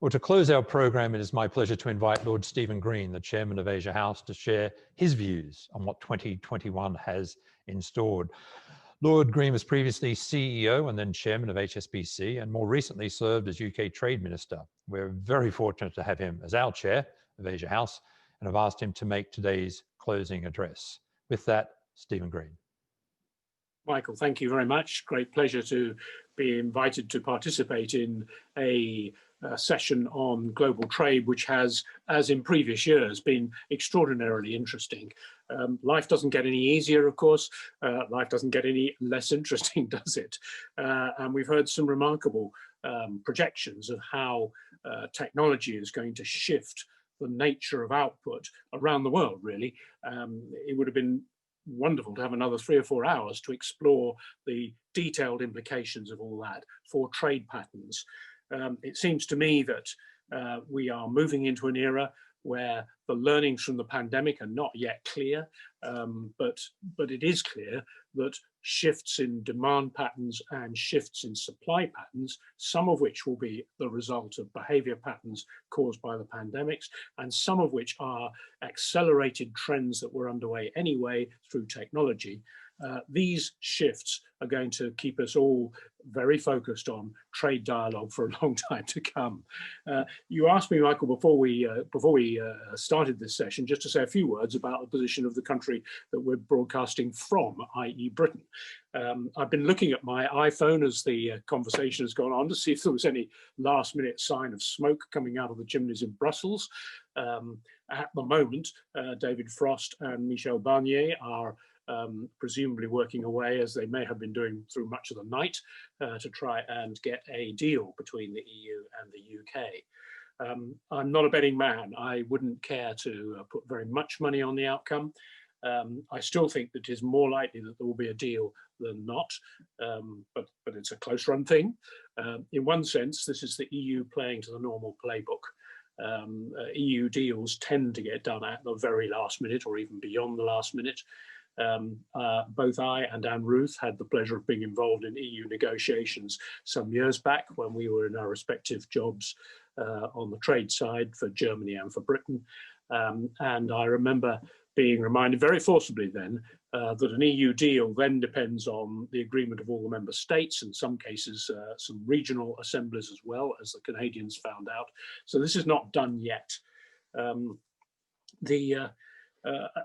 Well, to close our program, it is my pleasure to invite Lord Stephen Green, the Chairman of Asia House, to share his views on what 2021 has in store. Lord Green was previously CEO and then Chairman of HSBC, and more recently served as UK Trade Minister. We're very fortunate to have him as our Chair of Asia House, and have asked him to make today's closing address. With that, Stephen Green. Michael, thank you very much. Great pleasure to be invited to participate in a session on global trade, which has, as in previous years, been extraordinarily interesting. Life doesn't get any easier, of course. Life doesn't get any less interesting, does it? And we've heard some remarkable projections of how technology is going to shift the nature of output around the world, really. It would have been wonderful to have another 3 or 4 hours to explore the detailed implications of all that for trade patterns. It seems to me that we are moving into an era where the learnings from the pandemic are not yet clear, but it is clear that shifts in demand patterns and shifts in supply patterns, some of which will be the result of behavior patterns caused by the pandemics, and some of which are accelerated trends that were underway anyway through technology. These shifts are going to keep us all very focused on trade dialogue for a long time to come. You asked me, Michael, before we started this session, just to say a few words about the position of the country that we're broadcasting from, i.e. Britain. I've been looking at my iPhone as the conversation has gone on to see if there was any last-minute sign of smoke coming out of the chimneys in Brussels. At the moment, David Frost and Michel Barnier are presumably working away, as they may have been doing through much of the night, to try and get a deal between the EU and the UK. I'm not a betting man. I wouldn't care to put very much money on the outcome. I still think that it is more likely that there will be a deal than not, but it's a close run thing. In one sense, this is the EU playing to the normal playbook. EU deals tend to get done at the very last minute or even beyond the last minute. Both I and Anne Ruth had the pleasure of being involved in EU negotiations some years back when we were in our respective jobs on the trade side for Germany and for Britain. And I remember being reminded very forcibly then that an EU deal then depends on the agreement of all the member states, in some cases some regional assemblies as well, as the Canadians found out. So this is not done yet.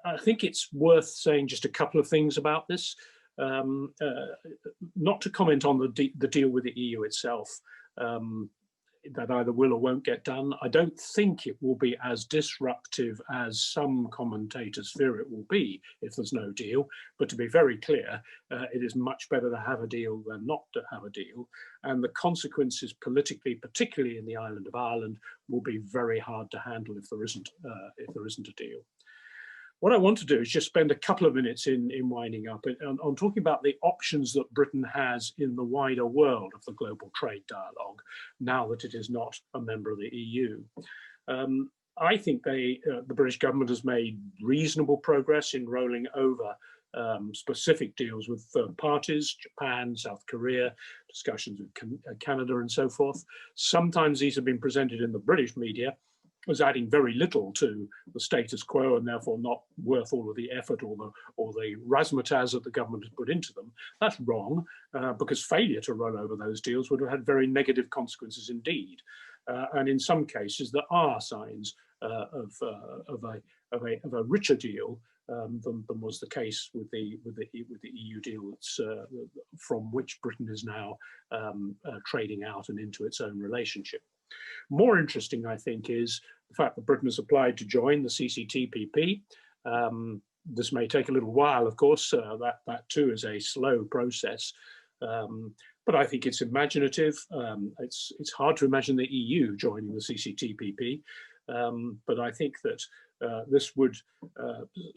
I think it's worth saying just a couple of things about this. Not to comment on the deal with the EU itself, that either will or won't get done. I don't think it will be as disruptive as some commentators fear it will be if there's no deal. But to be very clear, it is much better to have a deal than not to have a deal. And the consequences politically, particularly in the island of Ireland, will be very hard to handle if there isn't a deal. What I want to do is just spend a couple of minutes in winding up on talking about the options that Britain has in the wider world of the global trade dialogue, now that it is not a member of the EU. I think the British government has made reasonable progress in rolling over specific deals with third parties, Japan, South Korea, discussions with Canada and so forth. Sometimes these have been presented in the British media as adding very little to the status quo and therefore not worth all of the effort or the razzmatazz that the government has put into them. That's wrong, because failure to roll over those deals would have had very negative consequences indeed. And in some cases, there are signs of a richer deal than was the case with the EU deal that's, from which Britain is now trading out and into its own relationship. More interesting, I think, is the fact that Britain has applied to join the CCTPP. This may take a little while, of course. That too is a slow process, but I think it's imaginative. It's hard to imagine the EU joining the CCTPP, but I think that this would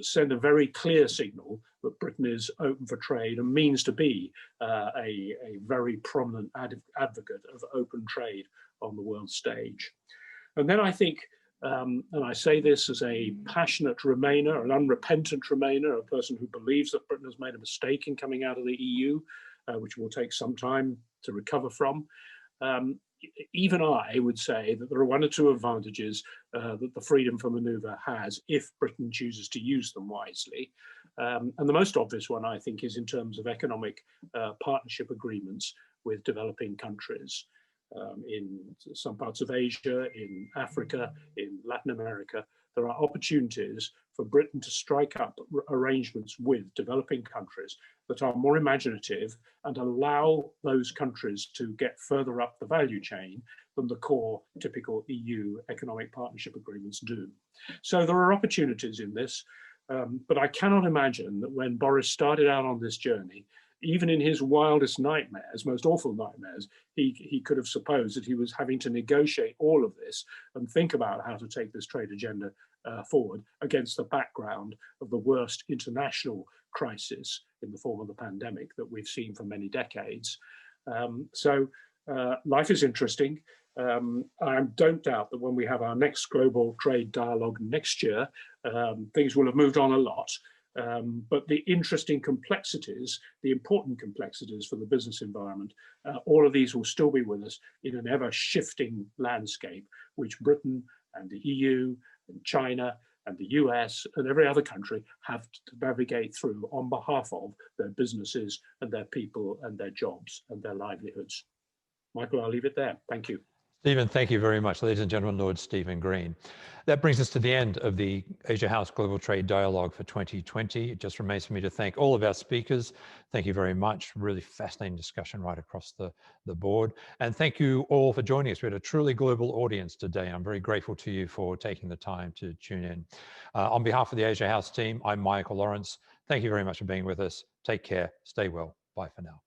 send a very clear signal that Britain is open for trade and means to be a very prominent advocate of open trade on the world stage. And then I think, and I say this as a passionate Remainer, an unrepentant Remainer, a person who believes that Britain has made a mistake in coming out of the EU, which will take some time to recover from. even I would say that there are one or two advantages that the freedom for manoeuvre has if Britain chooses to use them wisely. And the most obvious one, I think, is in terms of economic partnership agreements with developing countries in some parts of Asia, in Africa, in Latin America. There are opportunities for Britain to strike up arrangements with developing countries that are more imaginative and allow those countries to get further up the value chain than the core typical EU economic partnership agreements do. So there are opportunities in this, but I cannot imagine that when Boris started out on this journey, even in his wildest nightmares, most awful nightmares, he could have supposed that he was having to negotiate all of this and think about how to take this trade agenda forward against the background of the worst international crisis in the form of the pandemic that we've seen for many decades. So life is interesting. I don't doubt that when we have our next global trade dialogue next year, things will have moved on a lot. But the interesting complexities, the important complexities for the business environment, all of these will still be with us in an ever shifting landscape, which Britain and the EU and China and the US and every other country have to navigate through on behalf of their businesses and their people and their jobs and their livelihoods. Michael, I'll leave it there. Thank you. Stephen, thank you very much. Ladies and gentlemen, Lord Stephen Green. That brings us to the end of the Asia House Global Trade Dialogue for 2020. It just remains for me to thank all of our speakers. Thank you very much. Really fascinating discussion right across the board. And thank you all for joining us. We had a truly global audience today. I'm very grateful to you for taking the time to tune in. On behalf of the Asia House team, I'm Michael Lawrence. Thank you very much for being with us. Take care. Stay well. Bye for now.